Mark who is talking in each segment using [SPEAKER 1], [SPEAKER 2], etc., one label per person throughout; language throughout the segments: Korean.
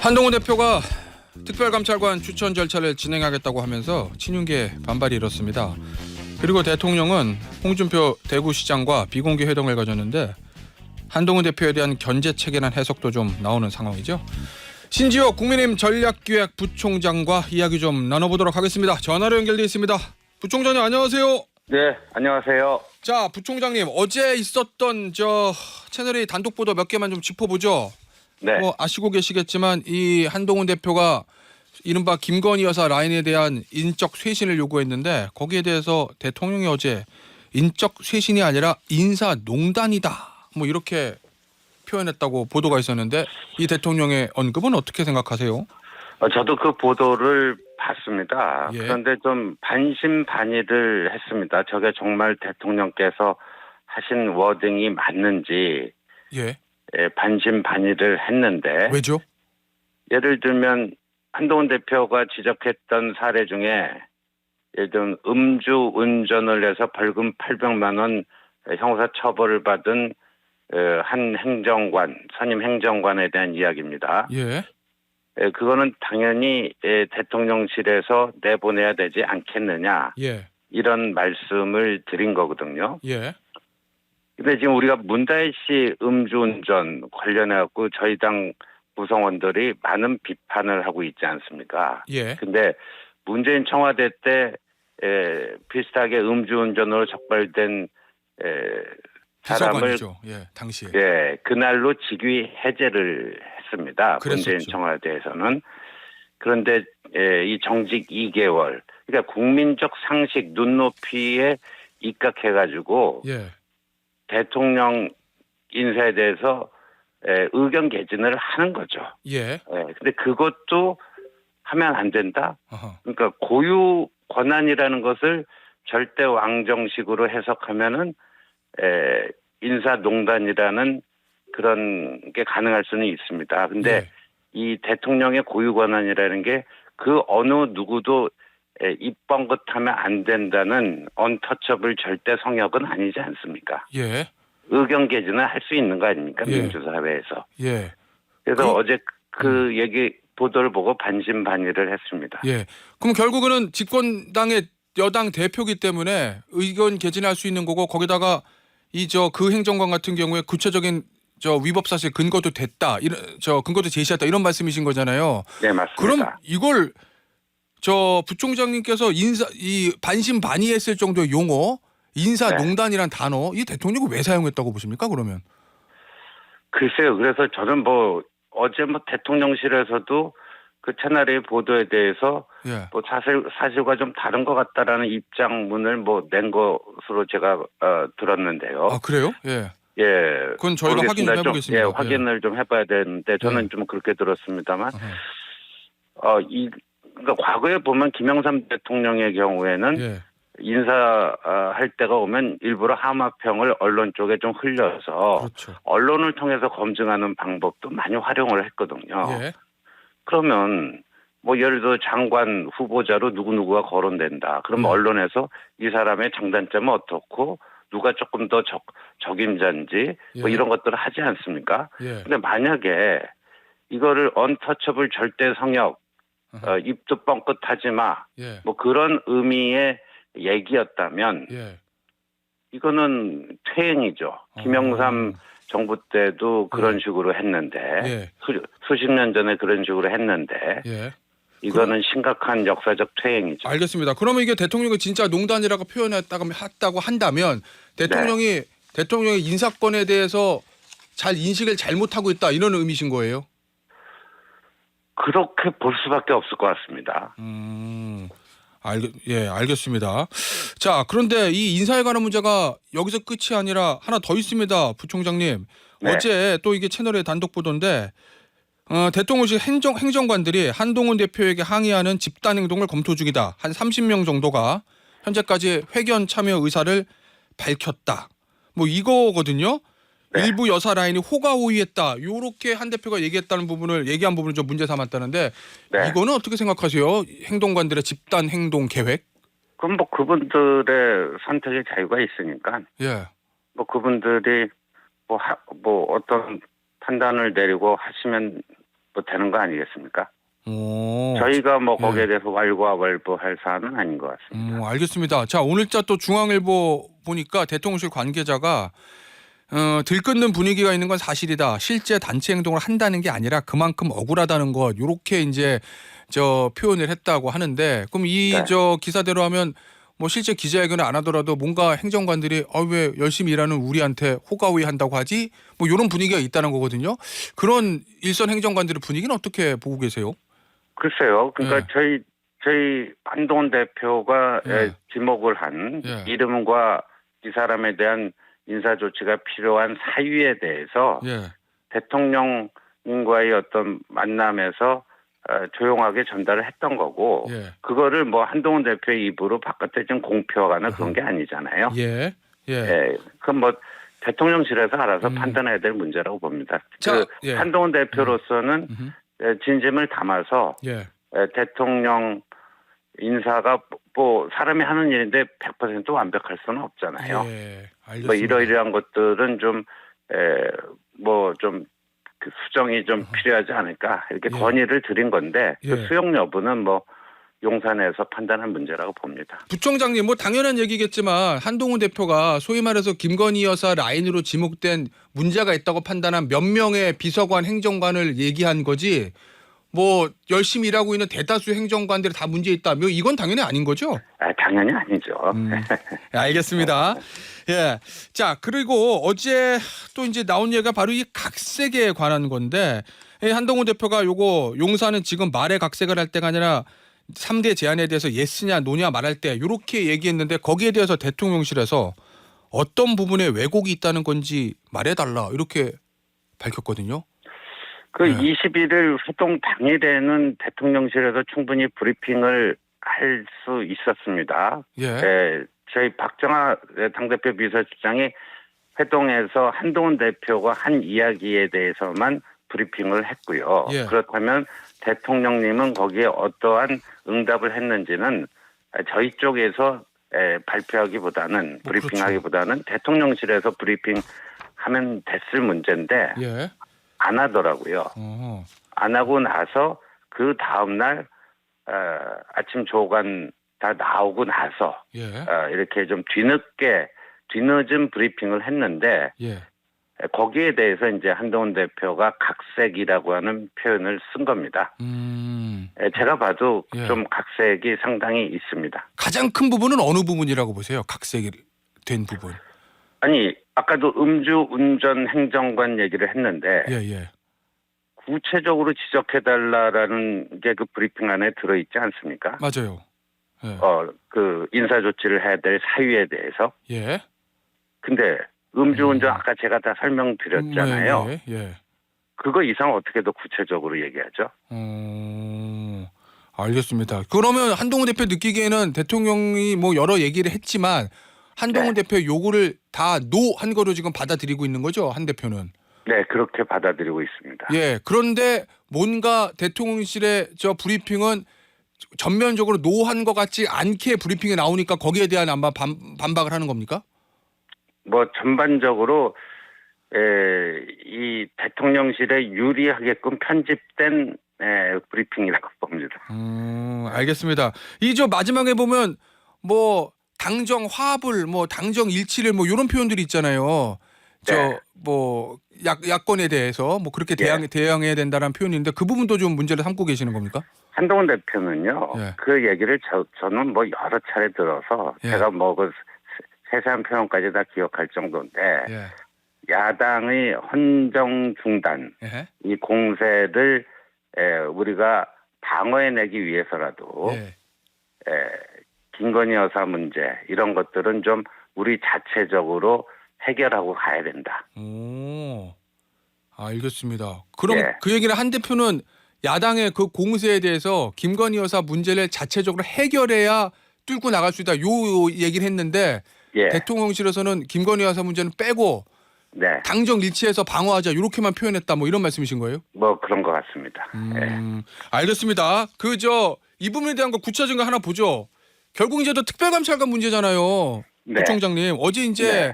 [SPEAKER 1] 한동훈 대표가 특별감찰관 추천 절차를 진행하겠다고 하면서 친윤계 반발이 일었습니다. 그리고 대통령은 홍준표 대구시장과 비공개 회동을 가졌는데 한동훈 대표에 대한 견제책이라는 해석도 좀 나오는 상황이죠. 신지호 국민의힘 전략기획 부총장과 이야기 좀 나눠보도록 하겠습니다. 전화로 연결돼 있습니다. 부총장님 안녕하세요.
[SPEAKER 2] 네, 안녕하세요.
[SPEAKER 1] 자, 부총장님 어제 있었던 채널A 단독 보도 몇 개만 좀 짚어보죠.
[SPEAKER 2] 네.
[SPEAKER 1] 뭐 아시고 계시겠지만 이 한동훈 대표가 이른바 김건희 여사 라인에 대한 인적 쇄신을 요구했는데 거기에 대해서 대통령이 어제 인적 쇄신이 아니라 인사농단이다 뭐 이렇게 표현했다고 보도가 있었는데 이 대통령의 언급은 어떻게 생각하세요?
[SPEAKER 2] 저도 그 보도를 봤습니다.
[SPEAKER 1] 예.
[SPEAKER 2] 그런데 좀 반신반의를 했습니다. 저게 정말 대통령께서 하신 워딩이 맞는지
[SPEAKER 1] 예.
[SPEAKER 2] 반신반의를 했는데
[SPEAKER 1] 왜죠?
[SPEAKER 2] 예를 들면 한동훈 대표가 지적했던 사례 중에 예를 들면 음주 운전을 해서 벌금 800만 원 형사 처벌을 받은 한 행정관, 선임 행정관에 대한 이야기입니다.
[SPEAKER 1] 예.
[SPEAKER 2] 그거는 당연히 대통령실에서 내보내야 되지 않겠느냐
[SPEAKER 1] 예.
[SPEAKER 2] 이런 말씀을 드린 거거든요.
[SPEAKER 1] 예.
[SPEAKER 2] 근데 지금 우리가 문다혜 씨 음주운전 관련해갖고 저희 당 구성원들이 많은 비판을 하고 있지 않습니까?
[SPEAKER 1] 예.
[SPEAKER 2] 근데 문재인 청와대 때 비슷하게 음주운전으로 적발된 사람을
[SPEAKER 1] 비서관이죠. 예. 당시에.
[SPEAKER 2] 그날로 직위 해제를 했습니다.
[SPEAKER 1] 그랬었죠.
[SPEAKER 2] 문재인 청와대에서는. 그런데 이 정직 2개월, 그러니까 국민적 상식 눈높이에 입각해가지고
[SPEAKER 1] 예.
[SPEAKER 2] 대통령 인사에 대해서 의견 개진을 하는 거죠.
[SPEAKER 1] 예.
[SPEAKER 2] 근데 그것도 하면 안 된다.
[SPEAKER 1] 어허.
[SPEAKER 2] 그러니까 고유 권한이라는 것을 절대 왕정식으로 해석하면은 인사농단이라는 그런 게 가능할 수는 있습니다. 근데
[SPEAKER 1] 예.
[SPEAKER 2] 이 대통령의 고유 권한이라는 게 그 어느 누구도 입 뻥긋하면 안 된다는 언터처블 절대 성역은 아니지 않습니까?
[SPEAKER 1] 예.
[SPEAKER 2] 의견 개진을 할 수 있는 거 아닙니까?
[SPEAKER 1] 예.
[SPEAKER 2] 민주사회에서.
[SPEAKER 1] 예.
[SPEAKER 2] 그래서 어제 그 얘기 보도를 보고 반신반의를 했습니다.
[SPEAKER 1] 예. 그럼 결국은 집권당의 여당 대표기 때문에 의견 개진할 수 있는 거고 거기다가 그 행정관 같은 경우에 구체적인 위법 사실 근거도 됐다. 이런 근거도 제시했다. 이런 말씀이신 거잖아요.
[SPEAKER 2] 네, 맞습니다.
[SPEAKER 1] 그럼 이걸 부총장님께서 이 반신반의했을 정도의 용어 인사농단이란 단어 이 대통령이 왜 사용했다고 보십니까? 그러면
[SPEAKER 2] 글쎄요. 그래서 저는 어제 대통령실에서도 그 채널A 보도에 대해서
[SPEAKER 1] 예.
[SPEAKER 2] 사실과 좀 다른 것 같다라는 입장문을 낸 것으로 제가 들었는데요.
[SPEAKER 1] 아 그래요? 예.
[SPEAKER 2] 예.
[SPEAKER 1] 그건 저희가
[SPEAKER 2] 모르겠습니다.
[SPEAKER 1] 확인을 해보겠습니다.
[SPEAKER 2] 좀, 확인을 좀 해봐야 되는데 저는
[SPEAKER 1] 예.
[SPEAKER 2] 좀 그렇게 들었습니다만,
[SPEAKER 1] 어허.
[SPEAKER 2] 그러니까 과거에 보면 김영삼 대통령의 경우에는
[SPEAKER 1] 예.
[SPEAKER 2] 인사할 때가 오면 일부러 하마평을 언론 쪽에 좀 흘려서
[SPEAKER 1] 그렇죠.
[SPEAKER 2] 언론을 통해서 검증하는 방법도 많이 활용을 했거든요.
[SPEAKER 1] 예.
[SPEAKER 2] 그러면 예를 들어 장관 후보자로 누구누구가 거론된다. 그러면 언론에서 이 사람의 장단점은 어떻고 누가 조금 더 적임자인지
[SPEAKER 1] 예.
[SPEAKER 2] 이런 것들을 하지 않습니까?
[SPEAKER 1] 예.
[SPEAKER 2] 근데 만약에 이거를 언터처블 절대 성역, 입도 뻥끗하지 마,
[SPEAKER 1] 예.
[SPEAKER 2] 그런 의미의 얘기였다면
[SPEAKER 1] 예.
[SPEAKER 2] 이거는 퇴행이죠. 김영삼 정부 때도 그런 식으로 했는데
[SPEAKER 1] 예.
[SPEAKER 2] 수십 년 전에 그런 식으로 했는데
[SPEAKER 1] 예.
[SPEAKER 2] 이거는 심각한 역사적 퇴행이죠.
[SPEAKER 1] 알겠습니다. 그러면 이게 대통령이 진짜 농단이라고 표현했다고 한다면 대통령의 인사권에 대해서 잘 인식을 잘못하고 있다 이런 의미신 거예요?
[SPEAKER 2] 그렇게 볼 수밖에 없을 것 같습니다.
[SPEAKER 1] 알겠습니다. 자, 그런데 이 인사에 관한 문제가 여기서 끝이 아니라 하나 더 있습니다. 부총장님.
[SPEAKER 2] 네.
[SPEAKER 1] 어제 또 이게 채널의 단독 보도인데 대통령실 행정관들이 한동훈 대표에게 항의하는 집단 행동을 검토 중이다. 한 30명 정도가 현재까지 회견 참여 의사를 밝혔다. 이거거든요.
[SPEAKER 2] 네.
[SPEAKER 1] 일부 여사 라인이 호가호위했다. 요렇게 한 대표가 얘기한 부분을 좀 문제 삼았다는데
[SPEAKER 2] 네.
[SPEAKER 1] 이거는 어떻게 생각하세요? 행동관들의 집단 행동 계획?
[SPEAKER 2] 그럼 그분들의 선택의 자유가 있으니까
[SPEAKER 1] 예.
[SPEAKER 2] 그분들이 어떤 판단을 내리고 하시면 뭐 되는 거 아니겠습니까?
[SPEAKER 1] 오,
[SPEAKER 2] 저희가 뭐
[SPEAKER 1] 예.
[SPEAKER 2] 거기에 대해서 왈가왈부할 사안은 아닌 것 같습니다.
[SPEAKER 1] 알겠습니다. 자, 오늘자 또 중앙일보 보니까 대통령실 관계자가 들끓는 분위기가 있는 건 사실이다. 실제 단체 행동을 한다는 게 아니라 그만큼 억울하다는 것. 요렇게 이제 저 표현을 했다고 하는데, 그럼 이
[SPEAKER 2] 네.
[SPEAKER 1] 저 기사대로 하면 뭐 실제 기자회견을 안 하더라도 뭔가 행정관들이 왜 열심히 일하는 우리한테 호가호위 한다고 하지? 뭐 이런 분위기가 있다는 거거든요. 그런 일선 행정관들의 분위기는 어떻게 보고 계세요?
[SPEAKER 2] 글쎄요. 그러니까
[SPEAKER 1] 예.
[SPEAKER 2] 저희 한동훈 대표가
[SPEAKER 1] 예.
[SPEAKER 2] 지목을 한
[SPEAKER 1] 예.
[SPEAKER 2] 이름과 이 사람에 대한 인사 조치가 필요한 사유에 대해서
[SPEAKER 1] 예.
[SPEAKER 2] 대통령과의 어떤 만남에서 조용하게 전달을 했던 거고
[SPEAKER 1] 예.
[SPEAKER 2] 그거를 뭐 한동훈 대표의 입으로 바깥에 좀 공표하거나 그런 게 아니잖아요.
[SPEAKER 1] 예. 예.
[SPEAKER 2] 예. 그럼 뭐 대통령실에서 알아서
[SPEAKER 1] 음.
[SPEAKER 2] 판단해야 될 문제라고 봅니다.
[SPEAKER 1] 자, 예.
[SPEAKER 2] 한동훈 대표로서는 진심을 담아서
[SPEAKER 1] 예.
[SPEAKER 2] 대통령 인사가 뭐 사람이 하는 일인데 100% 완벽할 수는 없잖아요.
[SPEAKER 1] 예. 알겠습니다.
[SPEAKER 2] 뭐 이러이러한 것들은 좀 뭐 좀 그 수정이 좀 필요하지 않을까 이렇게
[SPEAKER 1] 예.
[SPEAKER 2] 건의를 드린 건데
[SPEAKER 1] 예.
[SPEAKER 2] 그 수용 여부는 뭐 용산에서 판단할 문제라고 봅니다.
[SPEAKER 1] 부총장님, 뭐 당연한 얘기겠지만 한동훈 대표가 소위 말해서 김건희 여사 라인으로 지목된 문제가 있다고 판단한 몇 명의 비서관 행정관을 얘기한 거지 뭐 열심히 일하고 있는 대다수 행정관들이 다 문제 있다. 뭐 이건 당연히 아닌 거죠?
[SPEAKER 2] 당연히 아니죠.
[SPEAKER 1] 알겠습니다. 예. 자, 그리고 어제 또 이제 나온 얘기가 바로 이 각색에 관한 건데 이 한동훈 대표가 요거 용산은 지금 말에 각색을 할 때가 아니라 3대 제안에 대해서 예스냐 노냐 말할 때 이렇게 얘기했는데 거기에 대해서 대통령실에서 어떤 부분에 왜곡이 있다는 건지 말해달라 이렇게 밝혔거든요.
[SPEAKER 2] 그
[SPEAKER 1] 네.
[SPEAKER 2] 21일 활동 당일에는 대통령실에서 충분히 브리핑을 할 수 있었습니다.
[SPEAKER 1] 예.
[SPEAKER 2] 저희 박정하 당대표 비서실장이 회동에서 한동훈 대표가 한 이야기에 대해서만 브리핑을 했고요.
[SPEAKER 1] 예.
[SPEAKER 2] 그렇다면 대통령님은 거기에 어떠한 응답을 했는지는 저희 쪽에서 발표하기보다는 브리핑하기보다는 대통령실에서 브리핑하면 됐을 문제인데
[SPEAKER 1] 예.
[SPEAKER 2] 안 하더라고요. 안 하고 나서 그 다음 날 아침 조간 다 나오고 나서
[SPEAKER 1] 예.
[SPEAKER 2] 이렇게 좀 뒤늦은 브리핑을 했는데
[SPEAKER 1] 예.
[SPEAKER 2] 거기에 대해서 이제 한동훈 대표가 각색이라고 하는 표현을 쓴 겁니다. 제가 봐도
[SPEAKER 1] 예.
[SPEAKER 2] 좀 각색이 상당히 있습니다.
[SPEAKER 1] 가장 큰 부분은 어느 부분이라고 보세요? 각색이 된 부분.
[SPEAKER 2] 아니 아까도 음주운전 행정관 얘기를 했는데
[SPEAKER 1] 예.
[SPEAKER 2] 구체적으로 지적해달라라는 게 그 브리핑 안에 들어있지 않습니까?
[SPEAKER 1] 맞아요. 예.
[SPEAKER 2] 그 인사 조치를 해야 될 사유에 대해서.
[SPEAKER 1] 예.
[SPEAKER 2] 근데 음주운전 아까 제가 다 설명드렸잖아요.
[SPEAKER 1] 예.
[SPEAKER 2] 그거 이상 어떻게 더 구체적으로 얘기하죠?
[SPEAKER 1] 알겠습니다. 그러면 한동훈 대표 느끼기에는 대통령이 뭐 여러 얘기를 했지만 한동훈 대표의 요구를 다 노 한 거로 지금 받아들이고 있는 거죠? 한 대표는.
[SPEAKER 2] 네, 그렇게 받아들이고 있습니다.
[SPEAKER 1] 예. 그런데 뭔가 대통령실의 저 브리핑은 전면적으로 노한 것 같지 않게 브리핑이 나오니까 거기에 대한 아마 반박을 하는 겁니까?
[SPEAKER 2] 뭐 전반적으로 이 대통령실에 유리하게끔 편집된 브리핑이라고 봅니다.
[SPEAKER 1] 알겠습니다. 이 저 마지막에 보면 뭐 당정 화합을 뭐 당정 일치를 뭐 이런 표현들이 있잖아요.
[SPEAKER 2] 네.
[SPEAKER 1] 저 뭐 야권에 대해서 뭐 그렇게
[SPEAKER 2] 예.
[SPEAKER 1] 대응해야 된다는 표현인데 그 부분도 좀 문제를 삼고 계시는 겁니까?
[SPEAKER 2] 한동훈 대표는요.
[SPEAKER 1] 예.
[SPEAKER 2] 그 얘기를 저는 뭐 여러 차례 들어서
[SPEAKER 1] 예.
[SPEAKER 2] 제가 뭐 그 세세한 표현까지 다 기억할 정도인데
[SPEAKER 1] 예.
[SPEAKER 2] 야당의 헌정 중단
[SPEAKER 1] 예.
[SPEAKER 2] 이 공세를 우리가 방어해내기 위해서라도
[SPEAKER 1] 예.
[SPEAKER 2] 김건희 여사 문제 이런 것들은 좀 우리 자체적으로 해결하고 가야 된다.
[SPEAKER 1] 알겠습니다. 그럼
[SPEAKER 2] 예.
[SPEAKER 1] 그 얘기는 한 대표는 야당의 그 공세에 대해서 김건희 여사 문제를 자체적으로 해결해야 뚫고 나갈 수 있다. 요 얘기를 했는데
[SPEAKER 2] 예.
[SPEAKER 1] 대통령실에서는 김건희 여사 문제는 빼고
[SPEAKER 2] 네.
[SPEAKER 1] 당정 일치해서 방어하자 이렇게만 표현했다. 뭐 이런 말씀이신 거예요?
[SPEAKER 2] 뭐 그런 것 같습니다.
[SPEAKER 1] 알겠습니다. 이 부분에 대한 거 구체적인 거 하나 보죠. 결국 이제 또 특별감찰관 문제잖아요.
[SPEAKER 2] 네.
[SPEAKER 1] 부총장님 어제 이제
[SPEAKER 2] 네.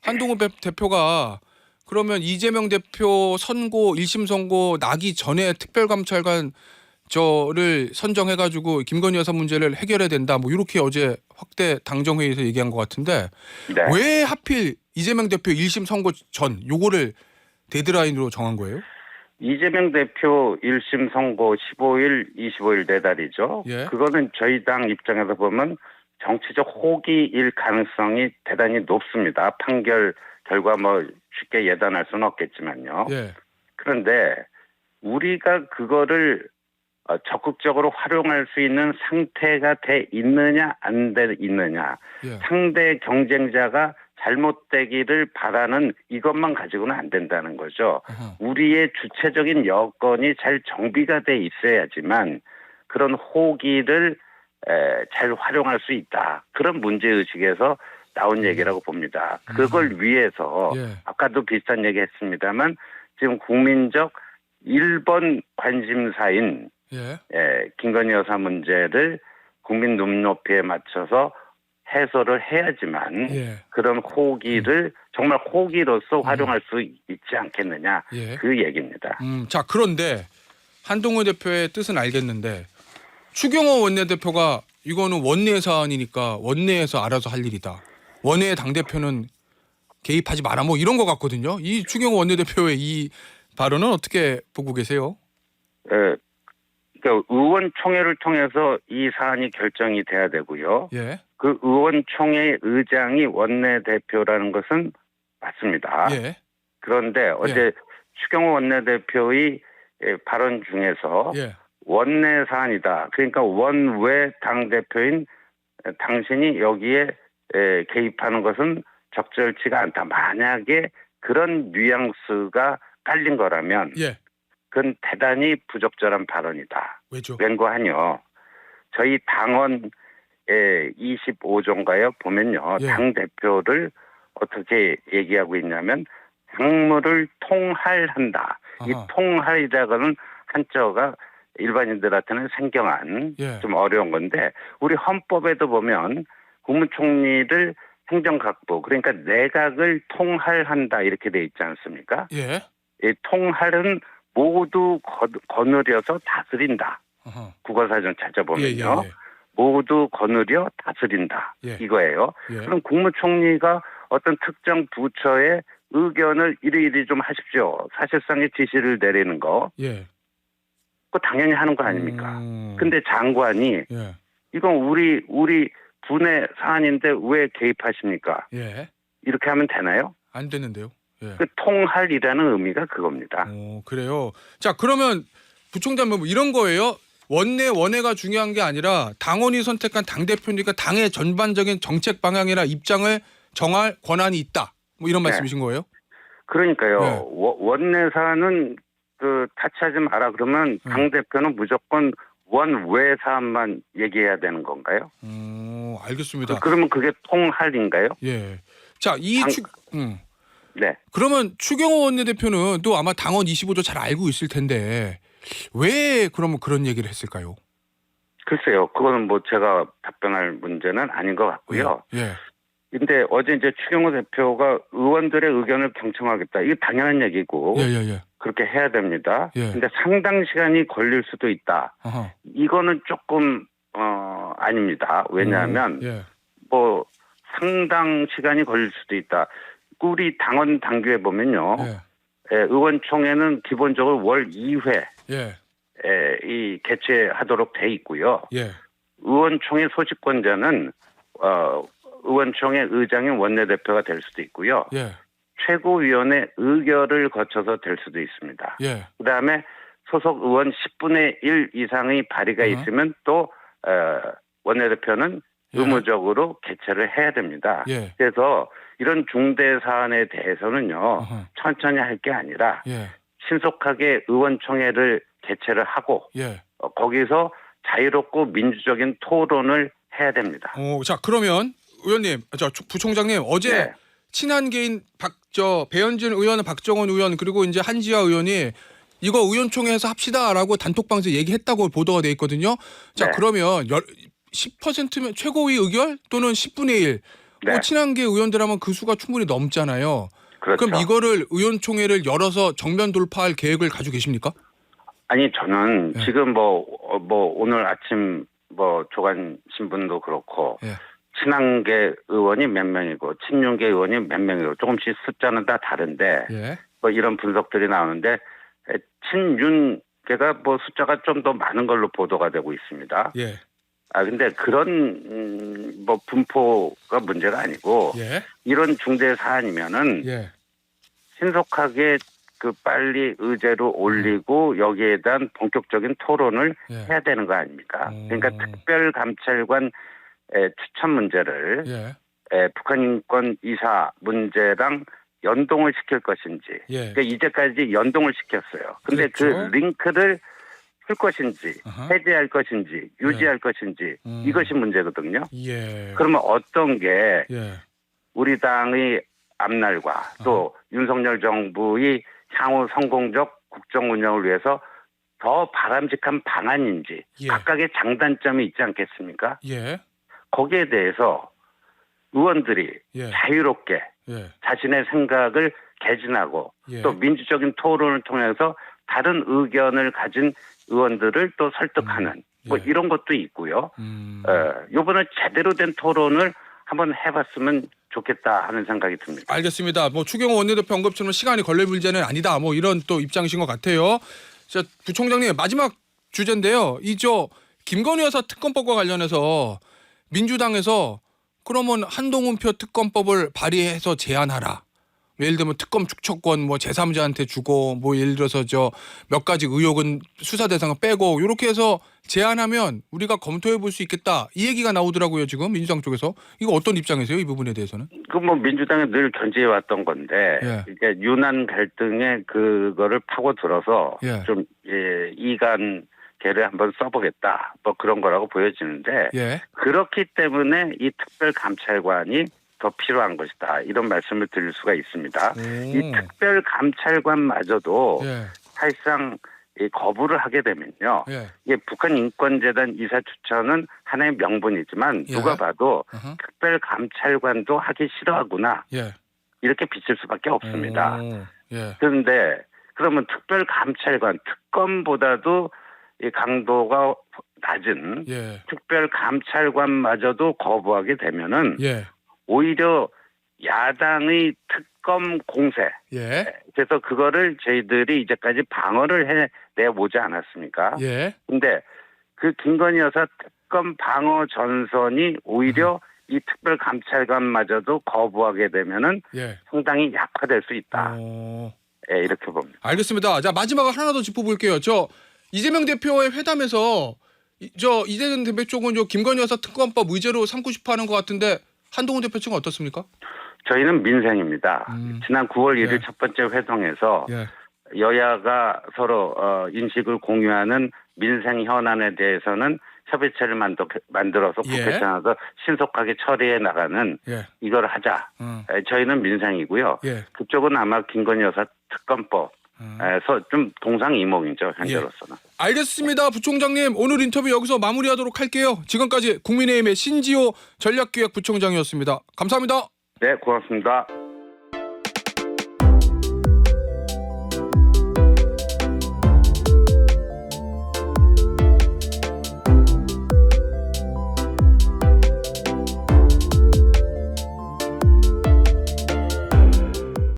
[SPEAKER 1] 한동훈 대표가 그러면 이재명 대표 선고 1심 선고 나기 전에 특별감찰관 저를 선정해가지고 김건희 여사 문제를 해결해야 된다. 뭐 이렇게 어제 확대 당정회의에서 얘기한 것 같은데
[SPEAKER 2] 네.
[SPEAKER 1] 왜 하필 이재명 대표 1심 선고 전 요거를 데드라인으로 정한 거예요?
[SPEAKER 2] 이재명 대표 1심 선고 15일, 25일 4달이죠.
[SPEAKER 1] 예.
[SPEAKER 2] 그거는 저희 당 입장에서 보면 정치적 호기일 가능성이 대단히 높습니다. 판결 결과 뭐 쉽게 예단할 수는 없겠지만요.
[SPEAKER 1] 예.
[SPEAKER 2] 그런데 우리가 그거를 적극적으로 활용할 수 있는 상태가 돼 있느냐 안 돼 있느냐,
[SPEAKER 1] 예.
[SPEAKER 2] 상대 경쟁자가 잘못되기를 바라는 이것만 가지고는 안 된다는 거죠.
[SPEAKER 1] 어허.
[SPEAKER 2] 우리의 주체적인 여건이 잘 정비가 돼 있어야지만 그런 호기를 잘 활용할 수 있다. 그런 문제의식에서 나온 얘기라고 봅니다. 그걸 위해서
[SPEAKER 1] 예.
[SPEAKER 2] 아까도 비슷한 얘기 했습니다만 지금 국민적 1번 관심사인
[SPEAKER 1] 예.
[SPEAKER 2] 김건희 여사 문제를 국민 눈높이에 맞춰서 해소를 해야지만
[SPEAKER 1] 예.
[SPEAKER 2] 그런 호기를 정말 호기로서 활용할 수 있지 않겠느냐,
[SPEAKER 1] 예.
[SPEAKER 2] 그 얘기입니다.
[SPEAKER 1] 자, 그런데 한동훈 대표의 뜻은 알겠는데 추경호 원내대표가 이거는 원내 사안이니까 원내에서 알아서 할 일이다. 원내 당대표는 개입하지 마라. 뭐 이런 것 같거든요. 이 추경호 원내대표의 이 발언은 어떻게 보고 계세요?
[SPEAKER 2] 그러니까 의원총회를 통해서 이 사안이 결정이 돼야 되고요.
[SPEAKER 1] 예.
[SPEAKER 2] 그 의원총회 의장이 원내대표라는 것은 맞습니다.
[SPEAKER 1] 예.
[SPEAKER 2] 그런데 어제 추경호 원내대표의 발언 중에서
[SPEAKER 1] 예.
[SPEAKER 2] 원내 사안이다. 그러니까 원외 당대표인 당신이 여기에 개입하는 것은 적절치가 않다. 만약에 그런 뉘앙스가 깔린 거라면
[SPEAKER 1] 예.
[SPEAKER 2] 그건 대단히 부적절한 발언이다.
[SPEAKER 1] 왜죠?
[SPEAKER 2] 왠고하뇨. 저희 당원 25조인가요? 보면요.
[SPEAKER 1] 예.
[SPEAKER 2] 당대표를 어떻게 얘기하고 있냐면 당무를 통할한다. 이
[SPEAKER 1] 아하.
[SPEAKER 2] 통할이라고는 한자어가 일반인들한테는 생경한
[SPEAKER 1] 예.
[SPEAKER 2] 좀 어려운 건데 우리 헌법에도 보면 국무총리를 행정각부 그러니까 내각을 통할한다 이렇게 돼 있지 않습니까?
[SPEAKER 1] 예.
[SPEAKER 2] 이 통할은 모두 거느려서 다스린다.
[SPEAKER 1] 아하.
[SPEAKER 2] 국어사전 찾아보면요.
[SPEAKER 1] 예.
[SPEAKER 2] 모두 거느려 다스린다.
[SPEAKER 1] 예.
[SPEAKER 2] 이거예요.
[SPEAKER 1] 예.
[SPEAKER 2] 그럼 국무총리가 어떤 특정 부처의 의견을 이리이리 좀 하십시오. 사실상의 지시를 내리는 거.
[SPEAKER 1] 예.
[SPEAKER 2] 그거 당연히 하는 거 아닙니까? 근데 장관이
[SPEAKER 1] 예.
[SPEAKER 2] 이건 우리 분의 사안인데 왜 개입하십니까?
[SPEAKER 1] 예.
[SPEAKER 2] 이렇게 하면 되나요?
[SPEAKER 1] 안 되는데요. 예.
[SPEAKER 2] 그 통할이라는 의미가 그겁니다.
[SPEAKER 1] 그래요. 자, 그러면 부총장님 뭐 이런 거예요. 원내가 중요한 게 아니라 당원이 선택한 당대표니까 당의 전반적인 정책 방향이나 입장을 정할 권한이 있다. 뭐 이런
[SPEAKER 2] 네.
[SPEAKER 1] 말씀이신 거예요?
[SPEAKER 2] 그러니까요.
[SPEAKER 1] 네.
[SPEAKER 2] 원내 사안은 타치하지 마라 그러면 당대표는 무조건 원외 사안만 얘기해야 되는 건가요?
[SPEAKER 1] 알겠습니다.
[SPEAKER 2] 그러면 그게 통할인가요?
[SPEAKER 1] 예. 자,
[SPEAKER 2] 네.
[SPEAKER 1] 그러면 추경호 원내대표는 또 아마 당원 25조 잘 알고 있을 텐데 왜 그러면 그런 얘기를 했을까요?
[SPEAKER 2] 글쎄요. 그거는 뭐 제가 답변할 문제는 아닌 것 같고요.
[SPEAKER 1] 예.
[SPEAKER 2] 근데 어제 이제 추경호 대표가 의원들의 의견을 경청하겠다. 이게 당연한 얘기고
[SPEAKER 1] 예.
[SPEAKER 2] 그렇게 해야 됩니다.
[SPEAKER 1] 예.
[SPEAKER 2] 근데 상당 시간이 걸릴 수도 있다.
[SPEAKER 1] 아하.
[SPEAKER 2] 이거는 조금 아닙니다. 왜냐하면
[SPEAKER 1] 예.
[SPEAKER 2] 뭐 상당 시간이 걸릴 수도 있다. 우리 당원 당규에 보면요.
[SPEAKER 1] 예.
[SPEAKER 2] 의원총회는 기본적으로 월 2회
[SPEAKER 1] 예.
[SPEAKER 2] 이 개최하도록 돼 있고요.
[SPEAKER 1] 예.
[SPEAKER 2] 의원총회 소집권자는 의원총회 의장인 원내대표가 될 수도 있고요.
[SPEAKER 1] 예.
[SPEAKER 2] 최고위원회 의결을 거쳐서 될 수도 있습니다.
[SPEAKER 1] 예.
[SPEAKER 2] 그다음에 소속 의원 10분의 1 이상의 발의가 있으면 또 원내대표는
[SPEAKER 1] 예.
[SPEAKER 2] 의무적으로 개최를 해야 됩니다.
[SPEAKER 1] 예.
[SPEAKER 2] 그래서 이런 중대 사안에 대해서는요.
[SPEAKER 1] 어허.
[SPEAKER 2] 천천히 할 게 아니라
[SPEAKER 1] 예.
[SPEAKER 2] 신속하게 의원총회를 개최를 하고
[SPEAKER 1] 예.
[SPEAKER 2] 거기서 자유롭고 민주적인 토론을 해야 됩니다.
[SPEAKER 1] 자, 그러면 의원님, 부총장님 어제
[SPEAKER 2] 네.
[SPEAKER 1] 친한 개인 배현진 의원, 박정원 의원 그리고 이제 한지아 의원이 이거 의원총회에서 합시다라고 단톡방에서 얘기했다고 보도가 돼 있거든요. 자,
[SPEAKER 2] 네.
[SPEAKER 1] 그러면 10%면 최고위 의결 또는 10분의 1.
[SPEAKER 2] 네.
[SPEAKER 1] 친한 개 의원들 하면 그 수가 충분히 넘잖아요.
[SPEAKER 2] 그렇죠.
[SPEAKER 1] 그럼 이거를 의원총회를 열어서 정면 돌파할 계획을 가지고 계십니까?
[SPEAKER 2] 아니 저는
[SPEAKER 1] 예.
[SPEAKER 2] 지금 뭐 오늘 아침 뭐 조간 신문도 그렇고
[SPEAKER 1] 예.
[SPEAKER 2] 친한계 의원이 몇 명이고 친윤계 의원이 몇 명이고 조금씩 숫자는 다 다른데
[SPEAKER 1] 예.
[SPEAKER 2] 뭐 이런 분석들이 나오는데 친윤계가 뭐 숫자가 좀 더 많은 걸로 보도가 되고 있습니다.
[SPEAKER 1] 예.
[SPEAKER 2] 근데 그런 뭐 분포가 문제가 아니고
[SPEAKER 1] 예.
[SPEAKER 2] 이런 중대 사안이면은
[SPEAKER 1] 예.
[SPEAKER 2] 신속하게 그 빨리 의제로 올리고 여기에 대한 본격적인 토론을
[SPEAKER 1] 예.
[SPEAKER 2] 해야 되는 거 아닙니까? 그러니까 특별감찰관 추천 문제를
[SPEAKER 1] 예.
[SPEAKER 2] 북한 인권 이사 문제랑 연동을 시킬 것인지
[SPEAKER 1] 예.
[SPEAKER 2] 그러니까 이제까지 연동을 시켰어요. 근데
[SPEAKER 1] 그렇죠.
[SPEAKER 2] 그 링크를 풀 것인지
[SPEAKER 1] 아하.
[SPEAKER 2] 해제할 것인지 유지할 것인지 이것이 문제거든요.
[SPEAKER 1] 예.
[SPEAKER 2] 그러면 어떤 게
[SPEAKER 1] 예.
[SPEAKER 2] 우리 당의 앞날과 또 윤석열 정부의 향후 성공적 국정 운영을 위해서 더 바람직한 방안인지
[SPEAKER 1] 예.
[SPEAKER 2] 각각의 장단점이 있지 않겠습니까?
[SPEAKER 1] 예.
[SPEAKER 2] 거기에 대해서 의원들이
[SPEAKER 1] 예.
[SPEAKER 2] 자유롭게
[SPEAKER 1] 예.
[SPEAKER 2] 자신의 생각을 개진하고
[SPEAKER 1] 예.
[SPEAKER 2] 또 민주적인 토론을 통해서 다른 의견을 가진 의원들을 또 설득하는 뭐
[SPEAKER 1] 예.
[SPEAKER 2] 이런 것도 있고요. 이번에 제대로 된 토론을 한번 해봤으면 좋겠다 하는 생각이 듭니다.
[SPEAKER 1] 알겠습니다. 뭐 추경호 원내대표 언급처럼 시간이 걸릴 문제는 아니다. 뭐 이런 또 입장이신 것 같아요. 자, 부총장님 마지막 주제인데요. 이 저 김건희 여사 특검법과 관련해서 민주당에서 그러면 한동훈표 특검법을 발의해서 제안하라. 예를 들면 특검 축척권 뭐 제3자한테 주고 뭐 예를 들어서 저 몇 가지 의혹은 수사 대상을 빼고 이렇게 해서 제안하면 우리가 검토해 볼 수 있겠다. 이 얘기가 나오더라고요. 지금 민주당 쪽에서. 이거 어떤 입장이세요? 이 부분에 대해서는?
[SPEAKER 2] 그 뭐 민주당이 늘 견지해 왔던 건데
[SPEAKER 1] 예.
[SPEAKER 2] 이게 유난 갈등에 그거를 파고들어서
[SPEAKER 1] 예.
[SPEAKER 2] 좀 이간계를 한번 써보겠다. 뭐 그런 거라고 보여지는데
[SPEAKER 1] 예.
[SPEAKER 2] 그렇기 때문에 이 특별감찰관이 더 필요한 것이다. 이런 말씀을 드릴 수가 있습니다. 이 특별감찰관마저도
[SPEAKER 1] 예.
[SPEAKER 2] 사실상 이 거부를 하게 되면요.
[SPEAKER 1] 예.
[SPEAKER 2] 이게 북한 인권재단 이사 추천은 하나의 명분이지만
[SPEAKER 1] 예.
[SPEAKER 2] 누가 봐도
[SPEAKER 1] 어허.
[SPEAKER 2] 특별감찰관도 하기 싫어하구나.
[SPEAKER 1] 예.
[SPEAKER 2] 이렇게 비칠 수밖에 없습니다.
[SPEAKER 1] 예.
[SPEAKER 2] 그런데 그러면 특별감찰관 특검보다도 이 강도가 낮은
[SPEAKER 1] 예.
[SPEAKER 2] 특별감찰관마저도 거부하게 되면은
[SPEAKER 1] 예.
[SPEAKER 2] 오히려 야당의 특검 공세.
[SPEAKER 1] 예.
[SPEAKER 2] 그래서 그거를 저희들이 이제까지 방어를 해내보지 않았습니까?
[SPEAKER 1] 예.
[SPEAKER 2] 근데 그 김건희 여사 특검 방어 전선이 오히려 이 특별감찰관마저도 거부하게 되면은
[SPEAKER 1] 예.
[SPEAKER 2] 상당히 약화될 수 있다. 예, 이렇게 봅니다.
[SPEAKER 1] 알겠습니다. 자, 마지막으로 하나 더 짚어볼게요. 저 이재명 대표의 회담에서 저 이재명 대표 쪽은 저 김건희 여사 특검법 의제로 삼고 싶어하는 것 같은데 한동훈 대표 측은 어떻습니까?
[SPEAKER 2] 저희는 민생입니다. 지난 9월 1일
[SPEAKER 1] 예.
[SPEAKER 2] 첫 번째 회동에서
[SPEAKER 1] 예.
[SPEAKER 2] 여야가 서로 인식을 공유하는 민생 현안에 대해서는 협의체를 만들어서
[SPEAKER 1] 예.
[SPEAKER 2] 국회에서 신속하게 처리해 나가는
[SPEAKER 1] 예.
[SPEAKER 2] 이걸 하자. 저희는 민생이고요.
[SPEAKER 1] 예.
[SPEAKER 2] 그쪽은 아마 김건희 여사 특검법에서 좀 동상이몽이죠. 현재로서는.
[SPEAKER 1] 알겠습니다. 부총장님 오늘 인터뷰 여기서 마무리하도록 할게요. 지금까지 국민의힘의 신지호 전략기획부총장이었습니다. 감사합니다.
[SPEAKER 2] 네, 고맙습니다.